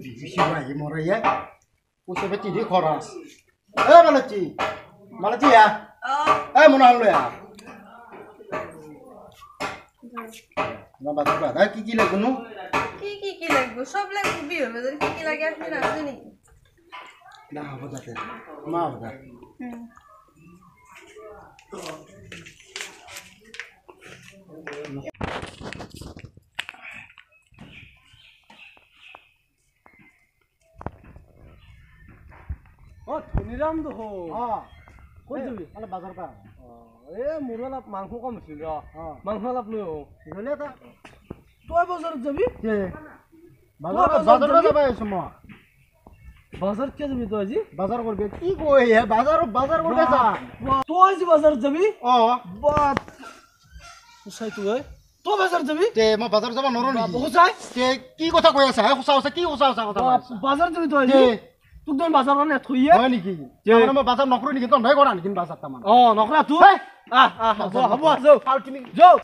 বিহুছি আহি মৰে ইয়া পইচা পাতি দি খৰচ মালতী মালতী ইয়া মনে হল ইয়া বাজার কি কি লাগবে নো কি লাগবে সব লাগবে বিয়ের বাজারে কি লাগে আপনি রাখছেন নাকি না হবে যাতে মা হবে ও ধনিরাম তো হো কই যাবি আলে বাজার পা এ মোর অলপ মাংস কম আছিল মাংস অলপ লৈ হলে তা তই বজাৰত যাবি কে বাজাৰ যাবা আইছো মই বাজাৰত কে যাবি তই আজি বাজাৰ কৰবে কি কই হে বাজাৰ কৰবে যা তই আজি বাজাৰত যাবি বাত উসাই তুই তই বাজাৰত যাবি তে মই বাজাৰ যাবা নৰো নি বহুচাই তে কি কথা কই আছা হে কি কথা বাজাৰত যাবি তই আজি তোক দন বাজাৰত নে থইয়ে হয় নেকি মানে মই বাজাৰ নকৰো নেকি তই নাই কৰা নেকি বাজাৰ তামান নকৰা তুই হ'ব যাও ফাল তুমি যাও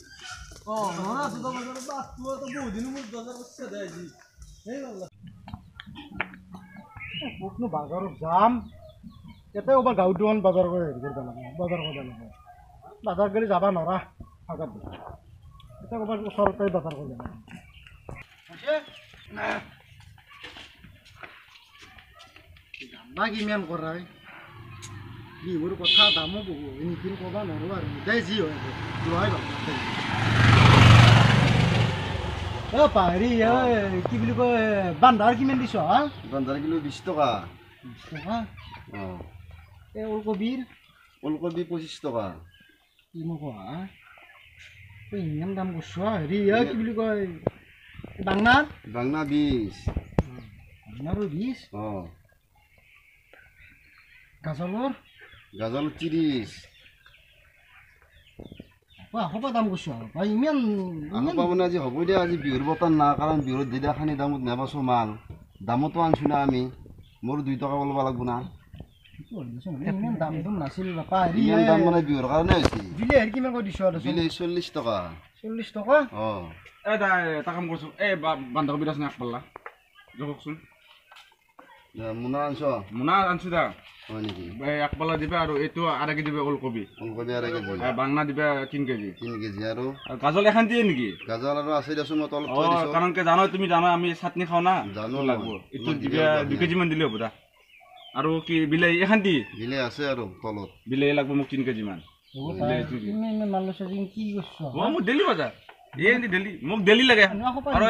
নৰা তুই বাজাৰত বাত তুই তো বহুত দিন মোৰ বাজাৰ কৰছে দে আজি এই গল্লা কোকনো বাজাৰত যাম এতে ওবা গাউডন বাজাৰ কৰে বাজাৰ গেলে যাবা নৰা আগত এটা ওবা সৰকাৰি বাজাৰ কৰে না কি মেন কৰাই বিহুৰ কথা দামো বহু এনিকিন কবা নৰো আৰু দেই যি হয় লোৱাই পাহৰি কি বুলি কয় বান্ধাৰ কিমান দিছ হা বান্ধাৰ কিলো 20 টকা 20 টকা ওলকবিৰ 25 টকা কি কোৱা ইমান দাম কৈছ হেৰি কি বুলি কয় বাংনা 20 বাংনাৰো 20 গাজলৰ 30 হ'ব দাম কৈছ ভাই ইমান মানে আজি হ'ব দিয়া আজি বিহুৰ বতৰ না কাৰণ বিহুত যেতিয়া খানি দামত নেবাছো মাল দামতো আনছো না আমি মোৰ 2 টকা ল'ব লাগব না ইমান দাম নাছিল বাপা ইমান দাম মানে বিহুৰ কাৰণে হৈছে বিলাহীৰ কিমান কৈ দিছ বিলাহী 40 টকা 40 টকা এটা কাম কৰছো বান্ধকবি আছে না পাল্লা জকচোন মুনা আনছো দা হয় নেকি এক পাল্লা দিবা আৰু এইটো আধা কেজি দিবা ওলকবি আধা কেজি বাংনা দিবা 3 কেজি আৰু গাজল এখন দিয়ে নেকি গাজল আৰু আছে দেচোন মই তলত থৈ দিছো কাৰণ তুমি জানো আমি চাটনি খাও না জানো লাগব এইটো দিবা 2 কেজি মান দিলে হ'ব দা আৰু কি বিলাহী এখন দি বিলাহী আছে আৰু তলত বিলাহী লাগব মোক 3 কেজি মান ইমান মাল লৈছ কি কৈছ মোক ডেলি বজাৰ ডেলি মোক ডেলি লাগে আৰু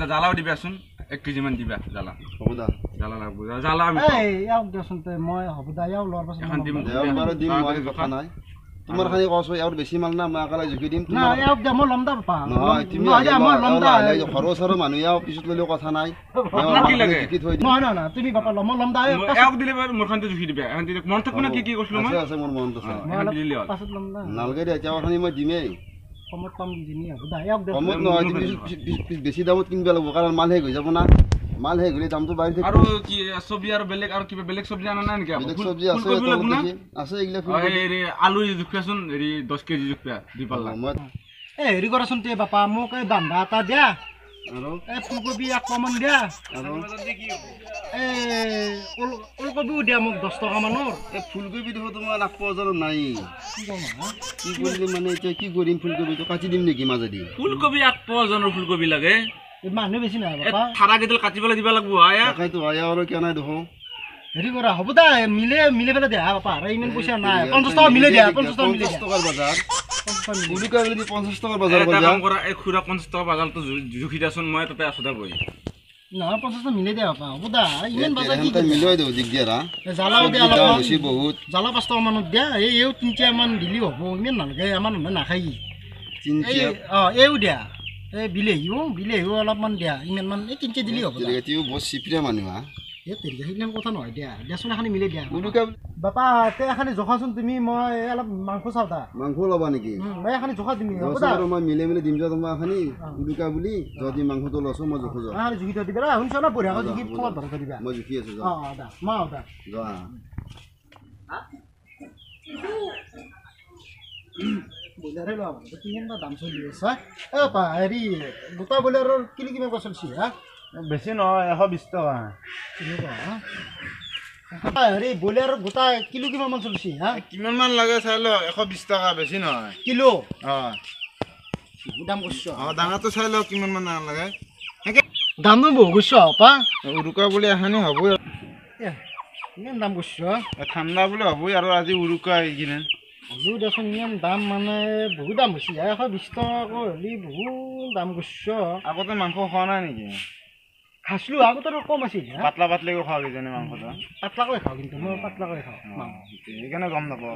জ্বালাও দিবাচোন 1 কেজি মান দিবা জ্বালা হ'ব দা জ্বালা লাগব জ্বালা আমি ইয়াক দেচোন তে মই হ'ব দা ইয়াও লোৱাৰ পাছত এখন দিম বাৰু দিম মই কথা নাই তোমাৰ খালি কছ আৰু বেছি মাল না মই আকালে জুকি দিম না ইয়াক দে মই লমদা পাপা নহয় তুমি মই লমদা খৰচৰ মানুহ ইয়াও পিছত ললেও কথা নাই কি লাগে না তুমি পাপা লমদা ইয়াক দিলে মোৰ খানতে জুকি দিবা এখন দিলে মন থাকব না কি কৈছিলো মই আছে মোৰ মনত আছে এখন দিলে পাছত লমদা নালগে দে এতিয়া খানি মই দিমেই কমত কম দিনি হ'ব দা ইয়াক দে কমত নহয় তুমি বেছি দামত কিনবা লাগব কাৰণ মাল হে হৈ যাব না মাল হে গলি দামটো বাঢ়ি থাকিব আৰু কি সবজি আৰু বেলেগ আৰু কিবা বেলেগ সবজি আনা নাই নেকি বেলেগ সবজি আছে আছে এইগলা হেৰি আলু জুখিয়াচোন হেৰি 10 কেজি জুখিয়া দি পাল্লা হেৰি কৰাচোন তে বাপা মোক এই বান্ধা এটা দিয়া আৰু ফুলকবি অকমান দিয়া আৰু ওলকবিও দিয়া মোক 10 টকা মানৰ ফুলকবি দেখো তোমাৰ নাপজাৰ নাই কি কৰিলি মানে এতিয়া কি কৰিম ফুলকবিটো কাটি দিম নেকি মাজেদি ফুলকবি 8 জনৰ ফুলকবি লাগে মানুহ বেছি নাই বাপা থাৰা কেইডাল কাটিবলৈ দিবা লাগব আয়া তাকাইতো আয়া আৰু কিয় নাই দেখো হেৰি কৰা হ'ব দা মিলে পেলাই দিয়া বাপা আৰু ইমান পইচা নাই 50 টকা মিলে দিয়া 50 টকা মিলে 50 টকাৰ বজাৰ বুলুকা বুলি 50 টকাৰ বজাৰ এটা কাম কৰা এই খুৰা 50 টকা বাজাৰটো জুখি দাচোন মই তাতে আছুদা গৈ নহয় 50 টকা মিলে দিয়া বাপা হ'ব দা ইমান বাজাৰ কি মিলাই দেও দিগদাৰা জালাও দিয়া অলপ বেছি বহুত জালা 5 টকা মানত দিয়া এই 3 মান দিলি হ'ব ইমান নালাগে আমাৰ মানুহে নাখায় 3 এইও দিয়া এই বিলাহীও অলপমান দিয়া ইমান মান এই 3 দিলি হ'ব তেৰিকাটিও বহুত চিপৰা মানুহ এই তেৰিকা সেইবিলাক কথা নহয় দিয়া দেচোন এখানি মিলে দিয়া বুলুকা বাপা তে এখানি জখাচোন তুমি মই অলপ মাংস চাও তা মাংস ল'বা নেকি মই এখানি জখা তুমি হ'ব দা মই মিলে দিম যা তোমাক এখানি বুলুকা বুলি যদি মাংসটো লছো মই জখো যা আরে জুখি দিবা শুনছ না বঢ়িয়া জুখি খবৰ ধৰ দিবা মই জুখি আছো যা দা মা দা যা বইলাৰে লোৱা কিমান দাম চলি আছে পা হেৰি গোটা বইলাৰৰ কিলো কিমান চলিছে হা বেছি নহয় 120 টকা হেৰি ব্ৰইলাৰ গোটা কিলো কিমান মান চলিছে হা কিমান মান লাগে চাই ল 120 টকা বেছি নহয় কিলো অঁ দাম কৈছ ডাঙৰটো চাই ল কিমান মান ডাঙৰ লাগে দামটো বহু কৈছ আপা উৰুকা বুলি এখানি হ'বই ইমান দাম কৈছ ঠাণ্ডা বুলি হ'বই আৰু আজি উৰুকা এইকেইদিন হ'লেও দেচোন ইমান দাম মানে বহুত দাম হৈছে 120 টকা হ'লে বহুত দাম কৈছ আগতে মাংস খোৱা নাই নেকি খাইছিলোঁ আগতে কম আছিল পাতলা পাতলিকৈ খোৱা কিজানি মাংসটো পাতলাকৈ খাওঁ কিন্তু মই পাতলাকৈ খাওঁ সেইকাৰণে গম নাপাওঁ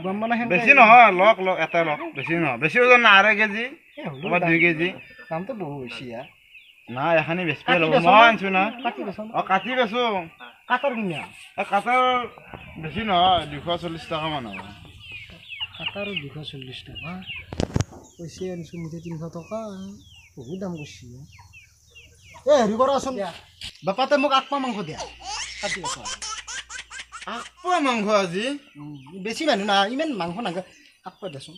গম মানে বেছি নহয় লওক এটা লওক বেছি নহয় বেছি ওজন নাই 2.5 কেজি ক'ৰবাত 2 কেজি দামটো বহু হৈছে নাই এখানি বেছি ল'ব মই আনিছোঁ না কাটি দেচোন অঁ কাটি বেছোঁ কাটাৰ কিনা কাটাৰ বেছি নহয় 240 টকামান হ'ব কাটাৰ 240 টকা পইচা আনিছোঁ মুঠে 300 টকা বহুত দাম কৰিছে হেৰি কৰাচোন বাপাতে মোক 8 পোৱা মাংস দিয়া কাটি আছো পোৱা মাংস আজি বেছি মানুহ না ইমান মাংস নাগে 8 পোৱা দেচোন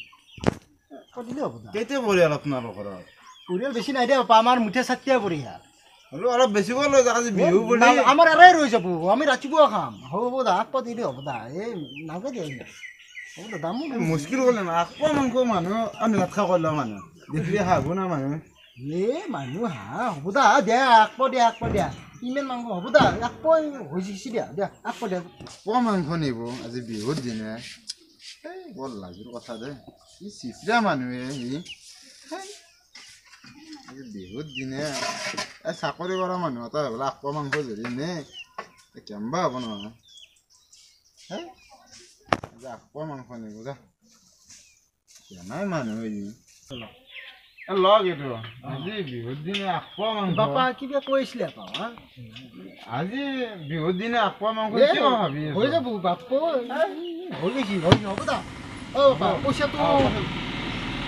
দিলে হ'ব কেতিয়া পৰিয়াল আপোনালোকৰ পৰিয়াল বেছি নাই দিয়া বাপা আমাৰ মুঠে 60 পৰিয়াল হ'লেও অলপ বেছিকৈ লৈ যাওক আজি বিহু বুলি আমাৰ এৰাই ৰৈ যাব আমি ৰাতিপুৱা খাম হ'ব দা 8 পোৱা দিলে হ'ব দা এই নাগে দিয়া হ'ব দা দাম মুস্কিল কৰিলে না 8 পোৱা মাংস মানুহ আমি নাটকা কৰিলে মানুহ দেখিলে খাব না মানুহ মানুহ হ'ব দা দিয়া 8 পোৱা দিয়া ইমান মাংস হ'ব দা 1 পোৱা হৈছে দিয়া 8 পোৱা দিয়া পোৱা মাংস নিব আজি বিহুৰ দিনে বৰ লাজৰ কথা দে ই চিফৰা মানুহে আজি বিহুৰ দিনে চাকৰি কৰা মানুহ এটা হ'লে 8 পোৱা মাংস ধৰি নে কেম্বা হ'ব নহয় আজি 8 পোৱা মাংস নিব যা নাই মানুহ লগ এইটো আজি বিহুৰ দিনে 8 পোৱা মাংস বাপা কিবা কৈছিলে আজি বিহুৰ দিনে 8 পোৱা মাংস কিয় ভাবি হৈ যাব বাপ হৈ গৈছি হ'ব দা বাপা পইচাটো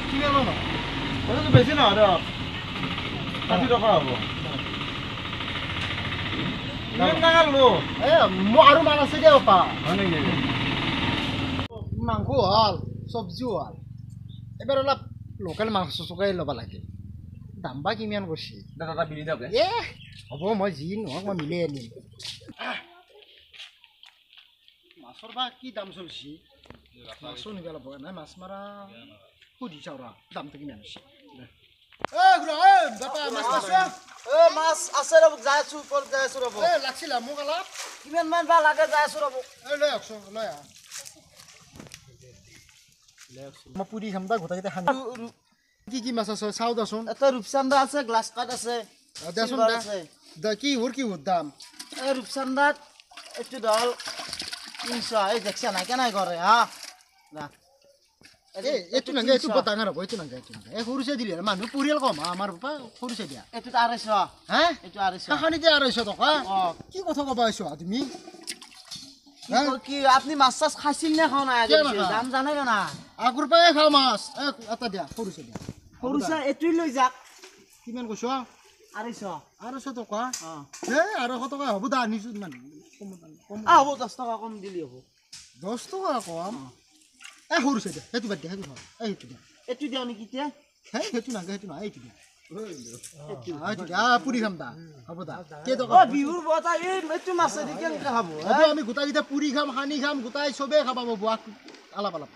কিমান মান পইচাটো বেছি নহয় দিয়ক 60 টকা হ'ব ইমান ডাঙৰ লো মোৰ আৰু মান আছে দিয়া বাপা হয় নেকি মাংস হ'ল চব্জিও হ'ল এবাৰ অলপ লোকেল মাংস চুকাই ল'ব লাগে দাম বা কিমান কৈছে দাদা বিলি দিয়ক হ'ব মই যি নহওক মই মিলাই আনিম মাছৰ বা কি দাম চলিছে মাছো নিব ল'ব নাই মাছ মাৰা সুধি চাওঁ ৰ দামটো কিমান হৈছে মাছ আছে ৰ'ব যাই আছোঁ ওপৰত যাই আছোঁ ৰ'ব লাগিছিলে মোক অলপ কিমান মান বা লাগে যাই আছোঁ ৰ'ব লৈ আহকচোন লৈ আহ মই পুৰি খাম দা গোটেইকেইটা খাম কি কি মাছ আছে চাওঁ দেচোন এটা ৰূপচান্দা আছে গ্লাছ কাট আছে দেচোন দা কি হোৰ দাম এই ৰূপচান্দাত এইটো ধৰ 300 এই দেখছা নাই কেনে কৰে হা এইটো নাগে এইটো বৰ ডাঙৰ হ'ব এইটো নাগে এই সৰুছে দিলে মানুহ পৰিয়াল কম আমাৰ বাপা সৰুছে দিয়া এইটো 250 হা এইটো 250 খানিতে 250 টকা কি কথা ক'বা আহিছো তুমি কি আপনি মাছ চাছ খাইছিল নে খাও নাই দাম জানে না আগৰ পৰাই খাওঁ মাছ এটা দিয়া সৰুছে দিয়া সৰুছে এইটোই লৈ যাক কিমান কৈছ 250 টকা 200 টকা হ'ব দা আনিছো মানে হ'ব 10 টকা কম দিলি হ'ব 10 টকা কম সৰুছে দিয়া সেইটো বাদ দিয়া সেইটো এইটো দিয়া এইটো দিওঁ নেকি এতিয়া সেইটো নাগে সেইটো নহয় এইটো দিয়া পুৰি খাম দা হ'ব দা বিহুৰ বতা এইটো মাছে দি কেনেকে খাব আমি গোটাইকেইটা পুৰি খাম সানি খাম গোটাই চবেই খাব বুৱাক অলপ অলপ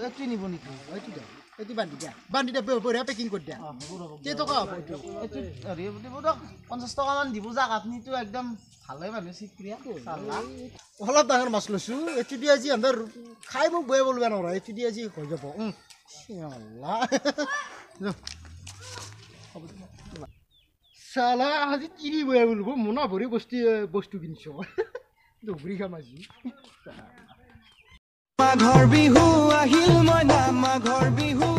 এইটো নিব নেকি এইটো দিয়া এইটো বান্ধি দিয়া বঢ়িয়া পেকিং কৰি দিয়া কেইটকা হ'ব এইটো এইটো হেৰি দিব দিয়ক 50 টকা মান দিব যাক আপুনিতো একদম ভালে মানুহ চিক্ৰিয়া অলপ ডাঙৰ মাছ লৈছোঁ এইটো দি আজি আন্ধাৰ খাই মোক বয়ে বলবা নৰা এইটো দি আজি হৈ যাব চালা আজি কিনি বয়ে বলব মোনা ভৰি বস্তু কিনিছ দুবৰি খাম আজি মাঘৰ বিহু আহিল মইনা মাঘৰ বিহু